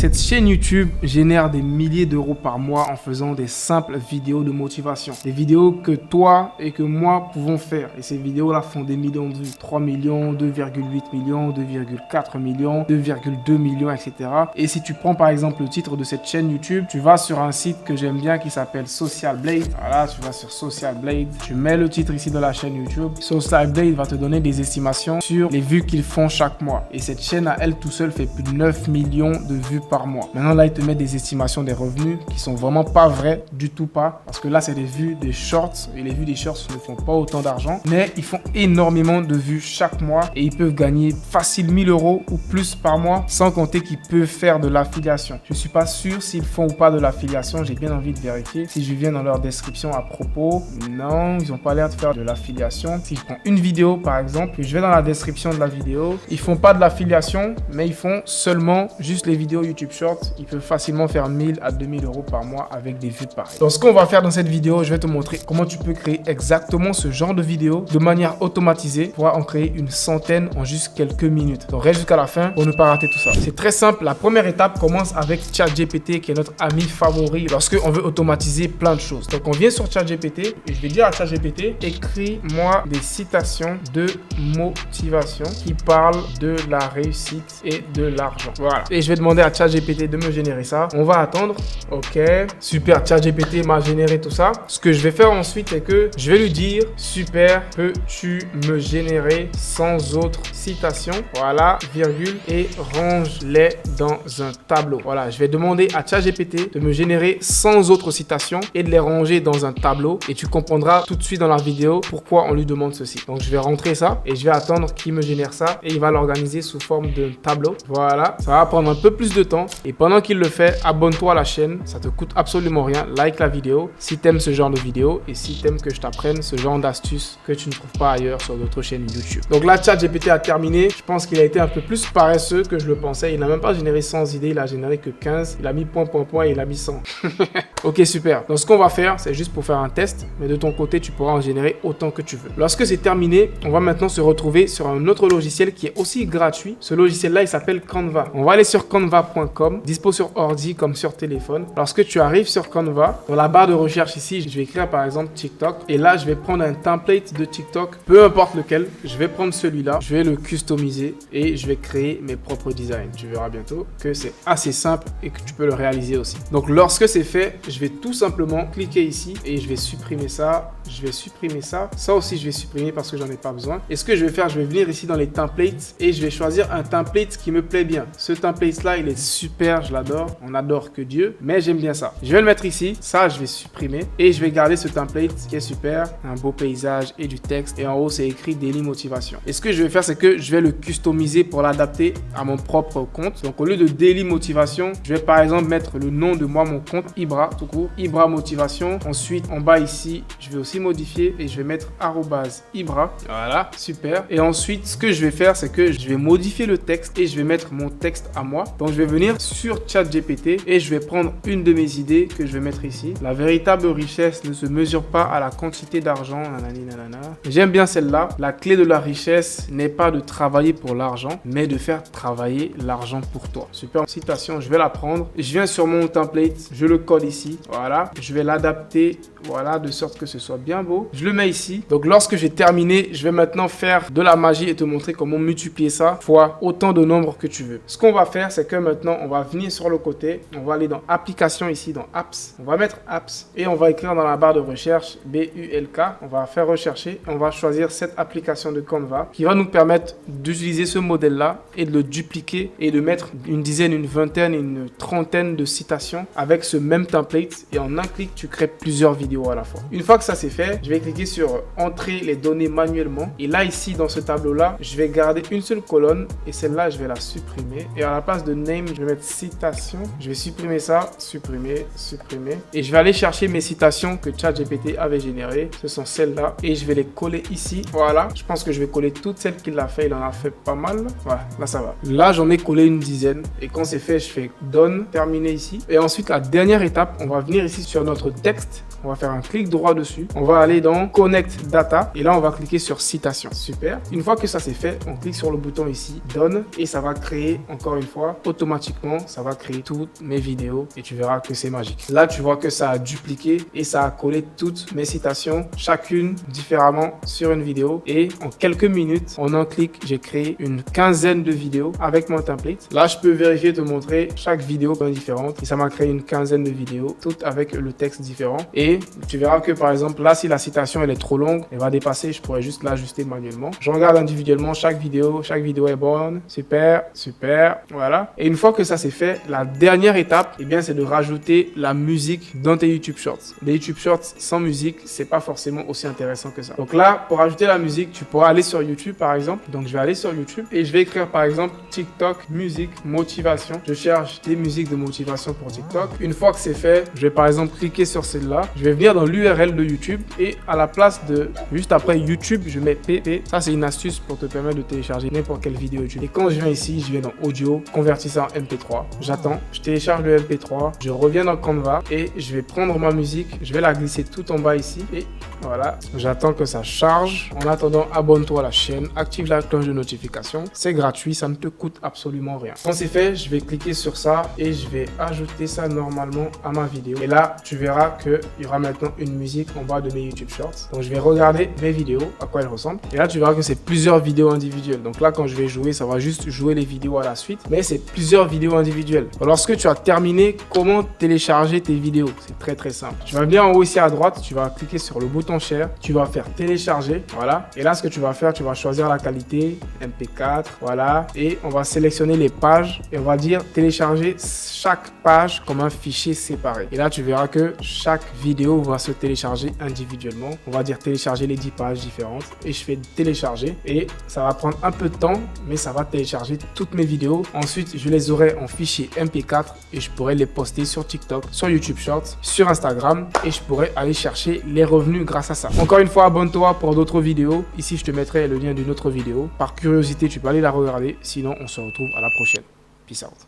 Cette chaîne YouTube génère des milliers d'euros par mois en faisant des simples vidéos de motivation. Des vidéos que toi et que moi pouvons faire. Et ces vidéos-là font des millions de vues. 3 millions, 2,8 millions, 2,4 millions, 2,2 millions, etc. Et si tu prends par exemple le titre de cette chaîne YouTube, tu vas sur un site que j'aime bien qui s'appelle Social Blade. Voilà, tu vas sur Social Blade. Tu mets le titre ici de la chaîne YouTube. Social Blade va te donner des estimations sur les vues qu'ils font chaque mois. Et cette chaîne à elle tout seul fait plus de 9 millions de vues par mois. Maintenant là, il te met des estimations des revenus qui sont vraiment pas vraies, du tout pas. Parce que là, c'est des vues des shorts. Et les vues des shorts ne font pas autant d'argent. Mais ils font énormément de vues chaque mois. Et ils peuvent gagner facile 1000 euros ou plus par mois. Sans compter qu'ils peuvent faire de l'affiliation. Je suis pas sûr s'ils font ou pas de l'affiliation. J'ai bien envie de vérifier. Si je viens dans leur description à propos, non, ils n'ont pas l'air de faire de l'affiliation. Si je prends une vidéo par exemple, et je vais dans la description de la vidéo, ils font pas de l'affiliation, mais ils font seulement juste les vidéos YouTube Shorts. Ils peuvent facilement faire 1000 à 2000 euros par mois avec des vues pareilles. Donc ce qu'on va faire dans cette vidéo, je vais te montrer comment tu peux créer exactement ce genre de vidéo de manière automatisée. Tu pourras en créer une centaine en juste quelques minutes. Donc reste jusqu'à la fin pour ne pas rater tout ça. C'est très simple. La première étape commence avec ChatGPT qui est notre ami favori lorsque on veut automatiser plein de choses. Donc on vient sur ChatGPT et je vais dire à ChatGPT, écris-moi des citations de motivation qui parlent de la réussite et de l'argent. Voilà. Et je vais demander à ChatGPT de me générer ça. On va attendre. Ok. Super. ChatGPT m'a généré tout ça. Ce que je vais faire ensuite, c'est que je vais lui dire, super, peux-tu me générer sans autre citation? Voilà, virgule, et range-les dans un tableau. Voilà, je vais demander à ChatGPT de me générer sans autre citation et de les ranger dans un tableau. Et tu comprendras tout de suite dans la vidéo pourquoi on lui demande ceci. Donc, je vais rentrer ça et je vais attendre qu'il me génère ça et il va l'organiser sous forme de tableau. Voilà, ça va prendre un peu plus de temps. Et pendant qu'il le fait, abonne-toi à la chaîne. Ça te coûte absolument rien. Like la vidéo si tu aimes ce genre de vidéo et si tu aimes que je t'apprenne ce genre d'astuces que tu ne trouves pas ailleurs sur d'autres chaînes YouTube. Donc là, ChatGPT a terminé. Je pense qu'il a été un peu plus paresseux que je le pensais. Il n'a même pas généré 100 idées. Il a généré que 15. Il a mis point, point, point et il a mis 100. Ok, super. Donc ce qu'on va faire, c'est juste pour faire un test. Mais de ton côté, tu pourras en générer autant que tu veux. Lorsque c'est terminé, on va maintenant se retrouver sur un autre logiciel qui est aussi gratuit. Ce logiciel-là, il s'appelle Canva. On va aller sur canva.com, dispo sur ordi comme sur téléphone. Lorsque tu arrives sur Canva, dans la barre de recherche ici, je vais écrire par exemple TikTok. Et là, je vais prendre un template de TikTok, peu importe lequel. Je vais prendre celui-là, je vais le customiser et je vais créer mes propres designs. Tu verras bientôt que c'est assez simple et que tu peux le réaliser aussi. Donc, lorsque c'est fait, je vais tout simplement cliquer ici et je vais supprimer ça. Je vais supprimer ça. Ça aussi, je vais supprimer parce que j'en ai pas besoin. Et ce que je vais faire, je vais venir ici dans les templates et je vais choisir un template qui me plaît bien. Ce template-là, il est super, je l'adore. On adore que Dieu, mais j'aime bien ça. Je vais le mettre ici. Ça, je vais supprimer et je vais garder ce template qui est super. Un beau paysage et du texte. Et en haut, c'est écrit Daily Motivation. Et ce que je vais faire, c'est que je vais le customiser pour l'adapter à mon propre compte. Donc, au lieu de Daily Motivation, je vais par exemple mettre le nom de mon compte Ibra, tout court. Ibra Motivation. Ensuite, en bas ici, je vais aussi modifier et je vais mettre @Ibra. Voilà, super. Et ensuite, ce que je vais faire, c'est que je vais modifier le texte et je vais mettre mon texte à moi. Donc, je vais venir sur ChatGPT et je vais prendre une de mes idées que je vais mettre ici. La véritable richesse ne se mesure pas à la quantité d'argent. J'aime bien celle-là. La clé de la richesse n'est pas de travailler pour l'argent, mais de faire travailler l'argent pour toi. Super citation, je vais la prendre. Je viens sur mon template, je le colle ici. Voilà, je vais l'adapter. Voilà, de sorte que ce soit bien beau. Je le mets ici. Donc, lorsque j'ai terminé, je vais maintenant faire de la magie et te montrer comment multiplier ça fois autant de nombres que tu veux. Ce qu'on va faire, c'est que maintenant, on va venir sur le côté. On va aller dans Applications ici, dans Apps. On va mettre Apps et on va écrire dans la barre de recherche BULK. On va faire rechercher. On va choisir cette application de Canva qui va nous permettre d'utiliser ce modèle-là et de le dupliquer et de mettre une dizaine, une vingtaine, une trentaine de citations avec ce même template. Et en un clic, tu crées plusieurs vidéos à la fois. Une fois que ça c'est fait, je vais cliquer sur entrer les données manuellement et là ici dans ce tableau là, je vais garder une seule colonne et celle-là je vais la supprimer et à la place de name, je vais mettre citation. Je vais supprimer ça, supprimer et je vais aller chercher mes citations que ChatGPT avait générées. Ce sont celles-là et je vais les coller ici. Voilà, je pense que je vais coller toutes celles qu'il a fait. Il en a fait pas mal. Voilà, là ça va. Là j'en ai collé une dizaine et quand c'est fait, je fais done, terminer ici. Et ensuite la dernière étape, on va venir ici sur notre texte. On va faire un clic droit dessus. On va aller dans Connect Data. Et là, on va cliquer sur Citation. Super. Une fois que ça c'est fait, on clique sur le bouton ici, Done. Et ça va créer, encore une fois, automatiquement automatiquement, ça va créer toutes mes vidéos et tu verras que c'est magique. Là, tu vois que ça a dupliqué et ça a collé toutes mes citations, chacune différemment sur une vidéo. Et en quelques minutes, en un clic, j'ai créé une quinzaine de vidéos avec mon template. Là, je peux vérifier, te montrer chaque vidéo est différente et ça m'a créé une quinzaine de vidéos, toutes avec le texte différent. Et tu verras que par exemple, là, si la citation elle est trop longue, elle va dépasser, je pourrais juste l'ajuster manuellement. Je regarde individuellement chaque vidéo est bonne, super, super, voilà. Et une fois que ça c'est fait, la dernière étape, eh bien, c'est de rajouter la musique dans tes YouTube Shorts. Les YouTube Shorts sans musique, c'est pas forcément aussi intéressant que ça. Donc là, pour ajouter la musique, tu pourras aller sur YouTube par exemple. Donc je vais aller sur YouTube et je vais écrire par exemple TikTok musique motivation. Je cherche des musiques de motivation pour TikTok. Une fois que c'est fait, je vais par exemple cliquer sur celle-là. Je vais venir dans l'URL de YouTube et à la place de juste après YouTube, je mets PP. Ça, c'est une astuce pour te permettre de télécharger n'importe quelle vidéo YouTube. Et quand je viens ici, je viens dans audio, convertir ça en MP3. J'attends, je télécharge le MP3, je reviens dans Canva et je vais prendre ma musique, je vais la glisser tout en bas ici et voilà. J'attends que ça charge. En attendant, abonne-toi à la chaîne, active la cloche de notification. C'est gratuit, ça ne te coûte absolument rien. Quand c'est fait, je vais cliquer sur ça et je vais ajouter ça normalement à ma vidéo. Et là, tu verras qu'il y aura maintenant une musique en bas de mes YouTube Shorts. Donc, je vais regarder mes vidéos, à quoi elles ressemblent. Et là, tu verras que c'est plusieurs vidéos individuelles. Donc là, quand je vais jouer, ça va juste jouer les vidéos à la suite. Mais c'est plusieurs vidéos individuelles. Lorsque tu as terminé, comment télécharger tes vidéos? C'est très très simple. Tu vas venir en haut ici à droite, tu vas cliquer sur le bouton Share. Tu vas faire télécharger. Voilà. Et là, ce que tu vas faire, tu vas choisir la qualité MP4. Voilà. Et on va sélectionner les pages et on va dire télécharger chaque page comme un fichier séparé. Et là, tu verras que chaque vidéo va se télécharger individuellement. On va dire télécharger les 10 pages différentes et je fais télécharger et ça va prendre un peu de temps, mais ça va télécharger toutes mes vidéos. Ensuite, je les aurai en fichier MP4 et je pourrai les poster sur TikTok, sur YouTube Shorts, sur Instagram et je pourrai aller chercher les revenus grâce à ça. Encore une fois, abonne-toi pour d'autres vidéos. Ici, je te mettrai le lien d'une autre vidéo. Par curiosité, tu peux aller la regarder. Sinon, on se retrouve à la prochaine. Peace out.